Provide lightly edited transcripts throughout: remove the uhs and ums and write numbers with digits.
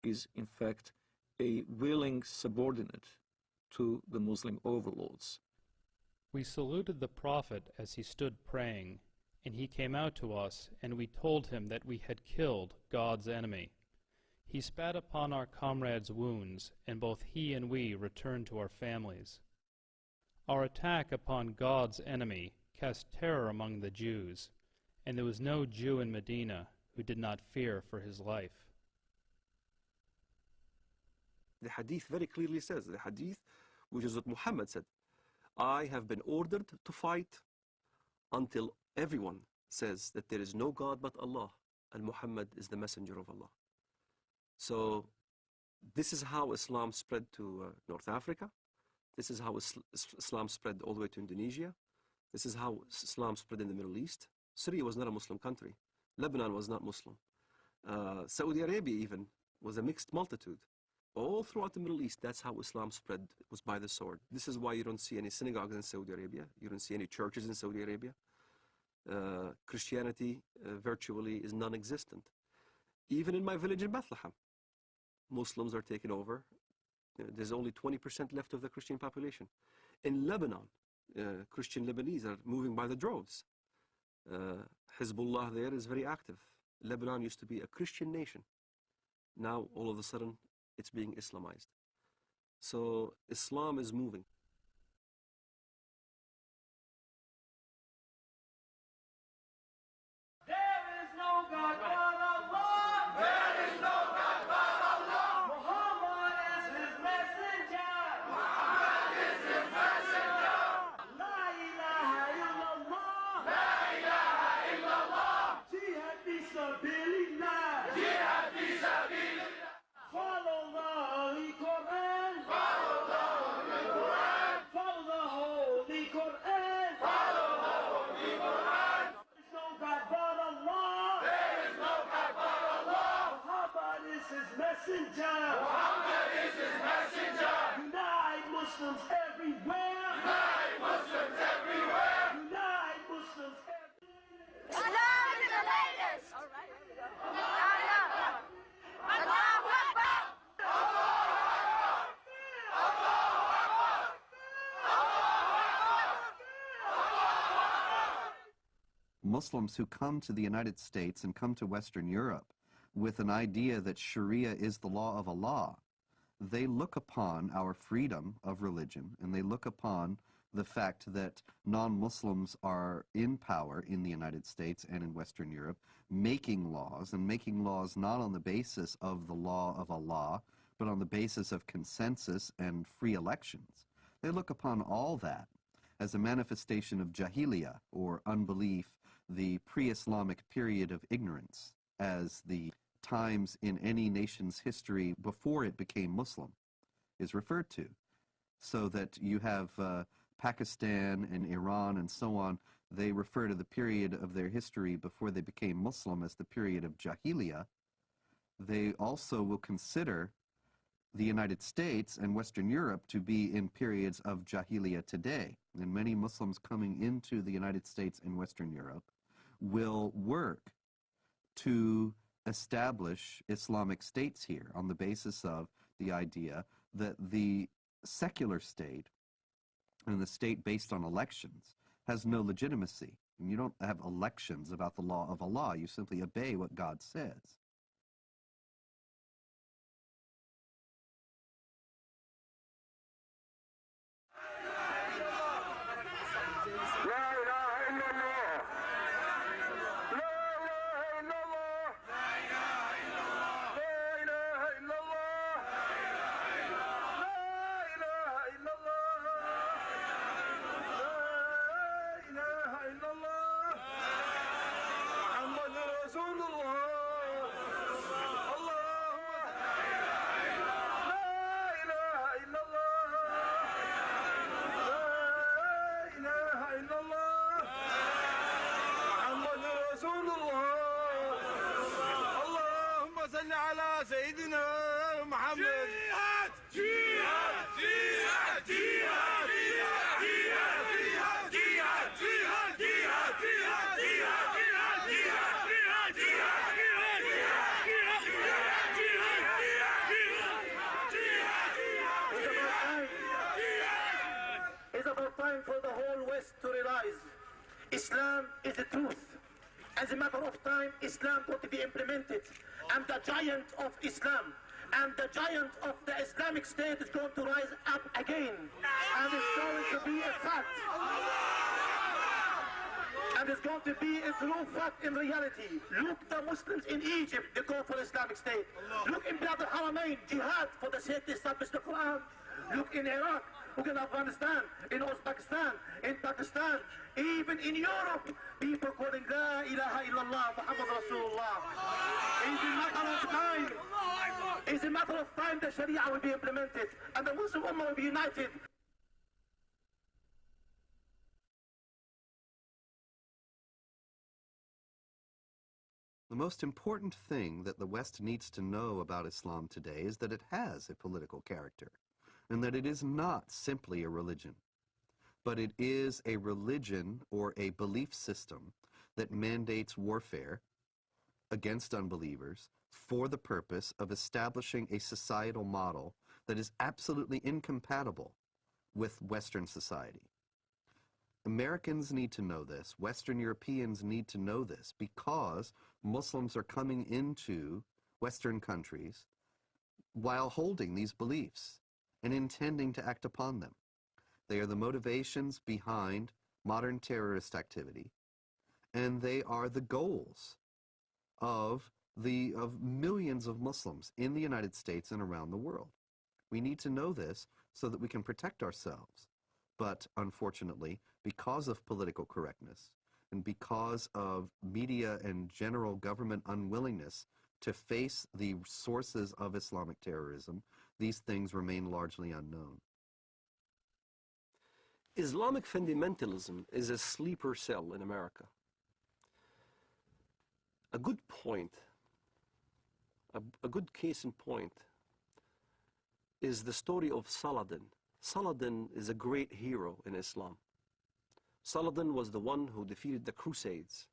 is in fact a willing subordinate to the Muslim overlords. We saluted the Prophet as he stood praying, and he came out to us, and we told him that we had killed God's enemy. He spat upon our comrades' wounds, and both he and we returned to our families. Our attack upon God's enemy cast terror among the Jews, and there was no Jew in Medina who did not fear for his life. The hadith very clearly says, the hadith, which is what Muhammad said, I have been ordered to fight until everyone says that there is no God but Allah, and Muhammad is the messenger of Allah. So this is how Islam spread to North Africa. This is how Islam spread all the way to Indonesia. This is how Islam spread in the Middle East. Syria was not a Muslim country. Lebanon was not Muslim. Saudi Arabia even was a mixed multitude. All throughout the Middle East, that's how Islam spread, was by the sword. This is why you don't see any synagogues in Saudi Arabia. You don't see any churches in Saudi Arabia. Christianity virtually is non-existent. Even in my village in Bethlehem, Muslims are taking over. There's only 20% left of the Christian population. In Lebanon, Christian Lebanese are moving by the droves. Hezbollah there is very active. Lebanon used to be a Christian nation. Now, all of a sudden, it's being Islamized. So Islam is moving. There is no God but Allah. There is no God but Allah. Muhammad is his messenger. Muhammad is his messenger. La ilaha illallah. La ilaha illallah. Jihad fi sabilillah. Jihad fi sabilillah. Follow the Holy Quran. Follow the Holy Quran. Follow the Holy Quran. Follow the Holy Quran. There is no God but Allah. There is no God but Allah. Muhammad is his messenger. Muhammad is his messenger. Unite Muslims everywhere. Unite Muslims everywhere. Unite Muslims everywhere. Islam is the latest. Allahu Akbar. Muslims who come to the United States and come to Western Europe with an idea that Sharia is the law of Allah, they look upon our freedom of religion, and they look upon the fact that non-Muslims are in power in the United States and in Western Europe, making laws, and making laws not on the basis of the law of Allah, but on the basis of consensus and free elections. They look upon all that as a manifestation of jahiliyyah, or unbelief, the pre-Islamic period of ignorance, as the times in any nation's history before it became Muslim is referred to. So that you have Pakistan and Iran and so on, they refer to the period of their history before they became Muslim as the period of Jahiliyyah. They also will consider the United States and Western Europe to be in periods of Jahiliyyah today. And many Muslims coming into the United States and Western Europe will work to establish Islamic states here on the basis of the idea that the secular state and the state based on elections has no legitimacy. And you don't have elections about the law of Allah. You simply obey what God says. truth. As a matter of time, Islam going to be implemented, and the giant of Islam and the giant of the Islamic State is going to rise up again, and it's going to be a fact. And it's going to be a true fact in reality. Look, the Muslims in Egypt, they go for Islamic State. Look in Bilad al-Haramain, jihad for the sake to establish the Quran. Look in Iraq, look in Afghanistan, in Uzbekistan, in Pakistan, even in Europe, people calling La ilaha illallah, Muhammad Rasulullah. It's a matter of time the Sharia will be implemented and the Muslim Ummah will be united. The most important thing that the West needs to know about Islam today is that it has a political character, and that it is not simply a religion, but it is a religion or a belief system that mandates warfare against unbelievers for the purpose of establishing a societal model that is absolutely incompatible with Western society. Americans need to know this. Western Europeans need to know this because Muslims are coming into Western countries while holding these beliefs and intending to act upon them. They are the motivations behind modern terrorist activity, and they are the goals of millions of Muslims in the United States and around the world. We need to know this so that we can protect ourselves. But unfortunately, because of political correctness and because of media and general government unwillingness to face the sources of Islamic terrorism, these things remain largely unknown. Islamic fundamentalism is a sleeper cell in America. A good point, a good case in point, is the story of Saladin. Saladin is a great hero in Islam. Saladin was the one who defeated the Crusades.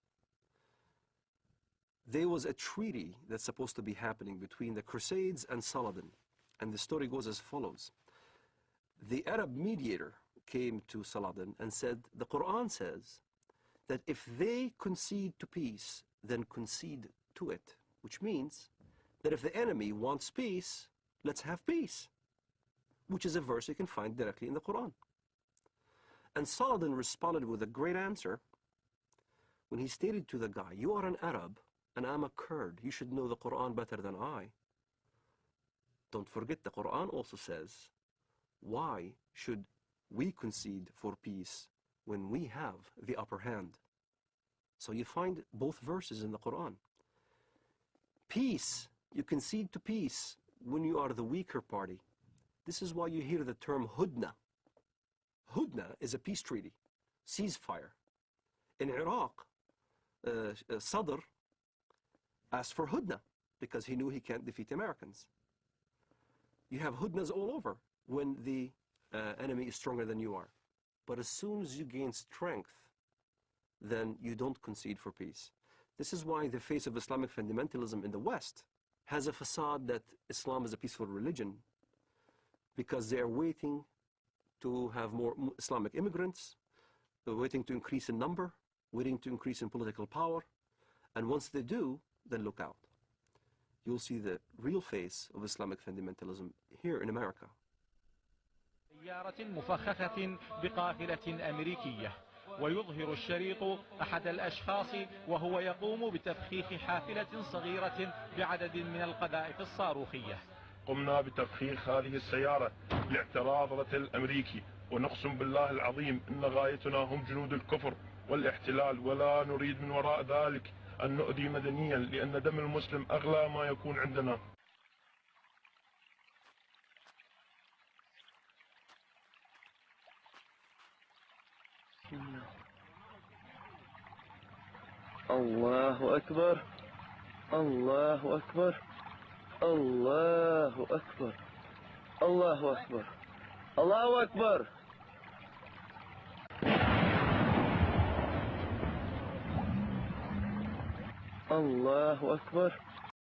There was a treaty that's supposed to be happening between the Crusades and Saladin, and the story goes as follows. The Arab mediator came to Saladin and said, the Quran says that if they concede to peace, then concede to it, which means that if the enemy wants peace, let's have peace, which is a verse you can find directly in the Quran. And Saladin responded with a great answer when he stated to the guy, you are an Arab and I'm a Kurd. You should know the Quran better than I. Don't forget the Quran also says, why should we concede for peace when we have the upper hand? So you find both verses in the Quran. Peace, you concede to peace when you are the weaker party. This is why you hear the term hudna. Hudna is a peace treaty, ceasefire. In Iraq, Sadr asked for hudna because he knew he can't defeat Americans. You have hudnas all over when the enemy is stronger than you are. But as soon as you gain strength, then you don't concede for peace. This is why the face of Islamic fundamentalism in the West has a facade that Islam is a peaceful religion, because they are waiting to have more Islamic immigrants, they're waiting to increase in number, waiting to increase in political power, and once they do, then look out. You'll see the real face of Islamic fundamentalism here in America. سيارة مفخخة بقافلة أمريكية، ويظهر الشريط أحد الأشخاص وهو يقوم بتفخيخ حافلة صغيرة بعدد من القذائف الصاروخية. قمنا بتفخيخ هذه السيارة لاعتراض رتل الأمريكي، ونقسم بالله العظيم إن غايتنا هم جنود الكفر والاحتلال، ولا نريد من وراء ذلك أن نؤذي مدنيا، لأن دم المسلم أغلى ما يكون عندنا. الله أكبر الله أكبر الله أكبر الله أكبر الله أكبر. الله أكبر